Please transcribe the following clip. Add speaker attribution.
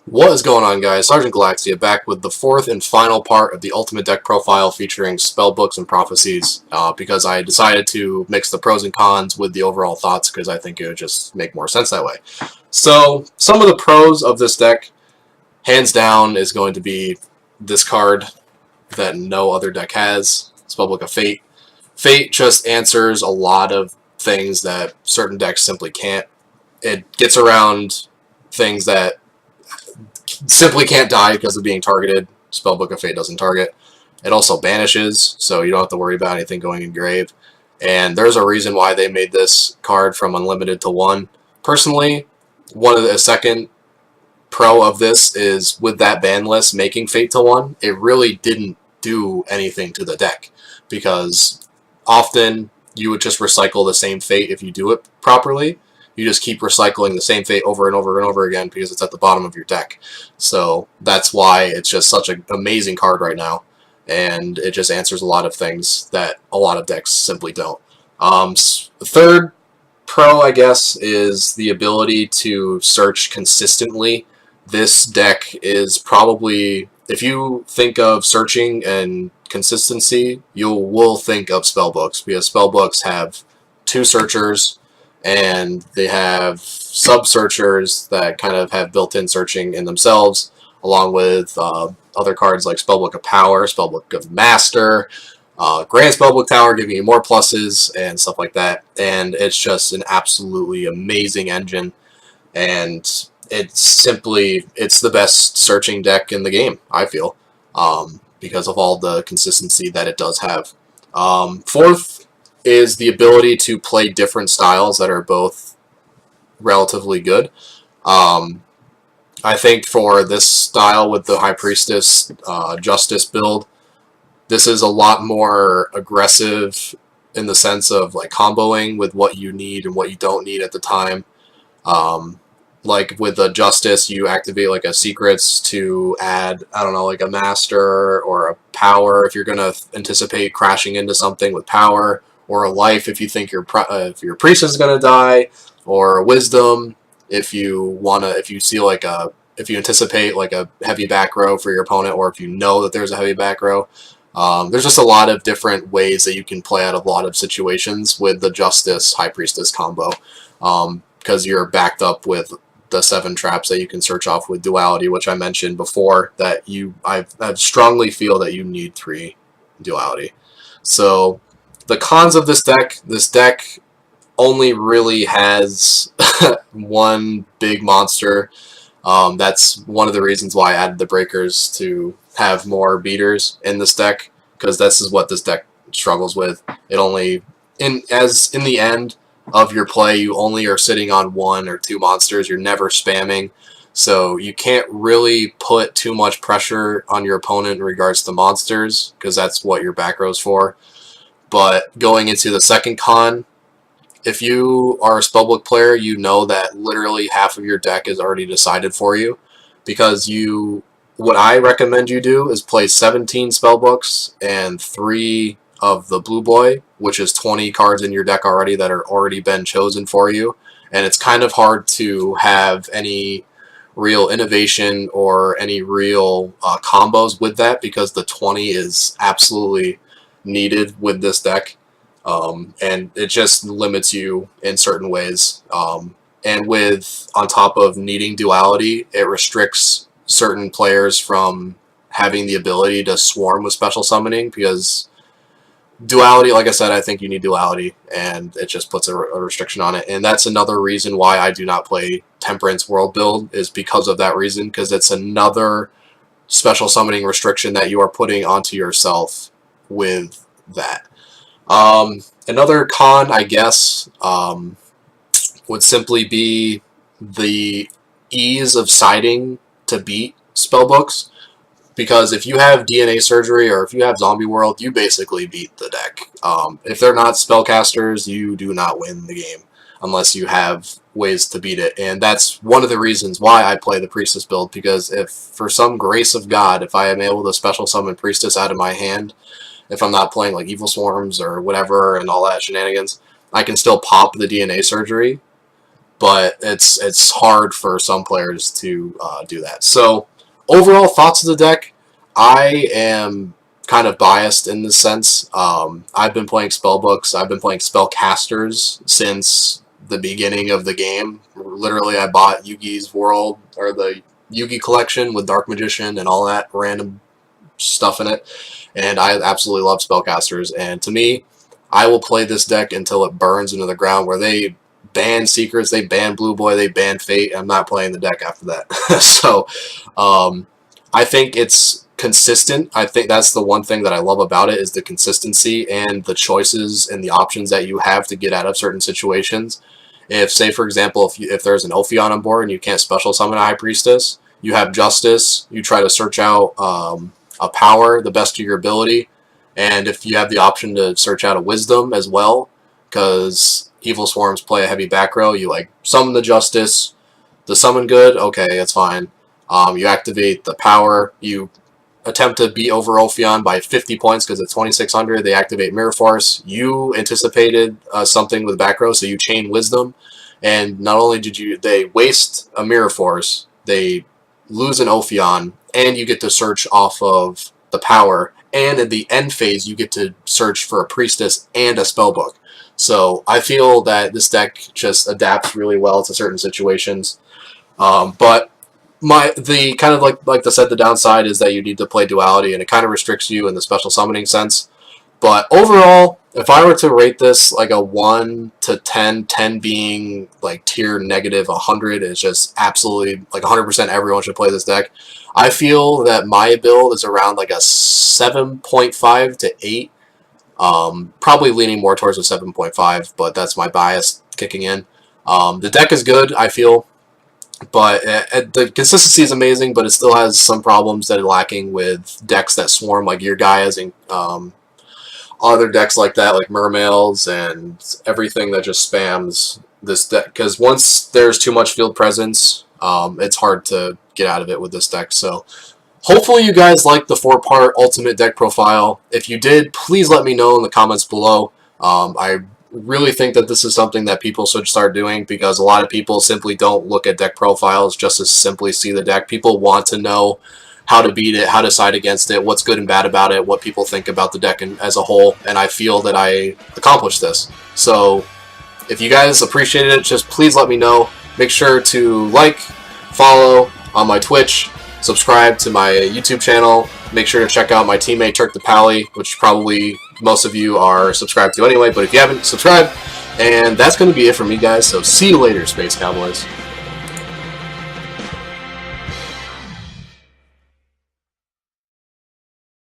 Speaker 1: What is going on, guys? Sergeant Galaxia back with the fourth and final part of the Ultimate Deck Profile featuring spellbooks and prophecies, because I decided to mix the pros and cons with the overall thoughts because I think it would just make more sense that way. So, some of the pros of this deck, hands down, is going to be this card that no other deck has, Spellbook of Fate. Fate just answers a lot of things that certain decks simply can't. It gets around things that simply can't die because of being targeted. Spellbook of Fate doesn't target. It also banishes, so you don't have to worry about anything going in grave. And there's a reason why they made this card from unlimited to 1. Personally, one of the second pro of this is with that ban list making Fate to 1, it really didn't do anything to the deck because often you would just recycle the same Fate if you do it properly. You just keep recycling the same Fate over and over and over again because it's at the bottom of your deck. So that's why it's just such an amazing card right now. And it just answers a lot of things that a lot of decks simply don't. Third pro, I guess, is the ability to search consistently. This deck is probably, if you think of searching and consistency, you will think of spellbooks because spellbooks have 2 searchers, and they have sub-searchers that kind of have built-in searching in themselves, along with other cards like Spellbook of Power, Spellbook of Master, Grand Spellbook Tower giving you more pluses, and stuff like that. And it's just an absolutely amazing engine, and it's the best searching deck in the game, I feel, because of all the consistency that it does have. Fourth is the ability to play different styles that are both relatively good. I think for this style with the High Priestess Justice build, this is a lot more aggressive in the sense of like comboing with what you need and what you don't need at the time. Like with the Justice, you activate like a Secrets to add, I don't know, like a Master or a Power if you're going to anticipate crashing into something with Power, or a Life if you think your Priest is going to die, or a Wisdom if you see like if you anticipate like a heavy back row for your opponent, or if you know that there's a heavy back row. There's just a lot of different ways that you can play out of a lot of situations with the Justice High Priestess combo, because you're backed up with the 7 traps that you can search off with Duality, which I mentioned before that I strongly feel that you need 3 Duality. So the cons of this deck only really has one big monster. That's one of the reasons why I added the Breakers to have more beaters in this deck, because this is what this deck struggles with. It only, in the end of your play, you only are sitting on 1 or 2 monsters. You're never spamming, so you can't really put too much pressure on your opponent in regards to monsters, because that's what your back row's for. But going into the second con, if you are a spellbook player, you know that literally half of your deck is already decided for you, because what I recommend you do is play 17 spellbooks and 3 of the Blue Boy, which is 20 cards in your deck already that are already been chosen for you. And it's kind of hard to have any real innovation or any real combos with that, because the 20 is absolutely needed with this deck. And it just limits you in certain ways. And on top of needing Duality, it restricts certain players from having the ability to swarm with special summoning, because Duality, like I said, I think you need Duality, and it just puts a restriction on it. And that's another reason why I do not play Temperance World build, is because of that reason, because it's another special summoning restriction that you are putting onto yourself with that. Another con, I guess, would simply be the ease of siding to beat spellbooks, because if you have DNA Surgery or if you have Zombie World, you basically beat the deck. If they're not spellcasters, you do not win the game unless you have ways to beat it. And that's one of the reasons why I play the Priestess build, because if for some grace of God, if I am able to special summon Priestess out of my hand, if I'm not playing like Evil Swarms or whatever and all that shenanigans, I can still pop the DNA Surgery. but it's hard for some players to do that. So overall thoughts of the deck, I am kind of biased in this sense. I've been playing spellbooks, I've been playing spellcasters since the beginning of the game. Literally, I bought Yugi's World, or the Yugi collection with Dark Magician and all that random stuff in it, and I absolutely love spellcasters. And to me, I will play this deck until it burns into the ground, where they ban Secrets, they ban Blue Boy, they ban Fate. I'm not playing the deck after that. So I think it's consistent. I think that's the one thing that I love about it, is the consistency and the choices and the options that you have to get out of certain situations. If, say, for example, if there's an Ophion on board and you can't special summon a High Priestess, you have Justice, you try to search out a power the best of your ability, and if you have the option to search out a Wisdom as well, because Evil Swarms play a heavy back row, you like summon the Justice, the summon good, okay, it's fine. You activate the power, you attempt to beat over Ophion by 50 points because it's 2600. They activate Mirror Force. You anticipated something with back row, so you chain Wisdom. And not only did they waste a Mirror Force, they lose an Ophion, and you get to search off of the power. And in the end phase, you get to search for a Priestess and a Spellbook. So I feel that this deck just adapts really well to certain situations. But the kind of like I said, the downside is that you need to play duality, and it kind of restricts you in the special summoning sense. But overall, if I were to rate this like a 1 to 10, 10 being like tier negative, 100 is just absolutely like 100% everyone should play this deck, I feel that my build is around like a 7.5 to 8. Probably leaning more towards a 7.5, but that's my bias kicking in. The deck is good, I feel. But the consistency is amazing, but it still has some problems that are lacking with decks that swarm, like your Gaias and other decks like that, like Mermails and everything that just spams this deck. Because once there's too much field presence, it's hard to get out of it with this deck. So hopefully you guys like the 4-part ultimate deck profile. If you did, please let me know in the comments below. I really think that this is something that people should start doing, because a lot of people simply don't look at deck profiles just to simply see the deck. People want to know how to beat it, how to side against it, what's good and bad about it, what people think about the deck as a whole, and I feel that I accomplished this. So if you guys appreciated it, just please let me know. Make sure to like, follow on my Twitch, subscribe to my YouTube channel. Make sure to check out my teammate TurkThePally, which probably most of you are subscribed to anyway, but if you haven't, subscribe. And that's going to be it for me, guys, so see you later, Space Cowboys.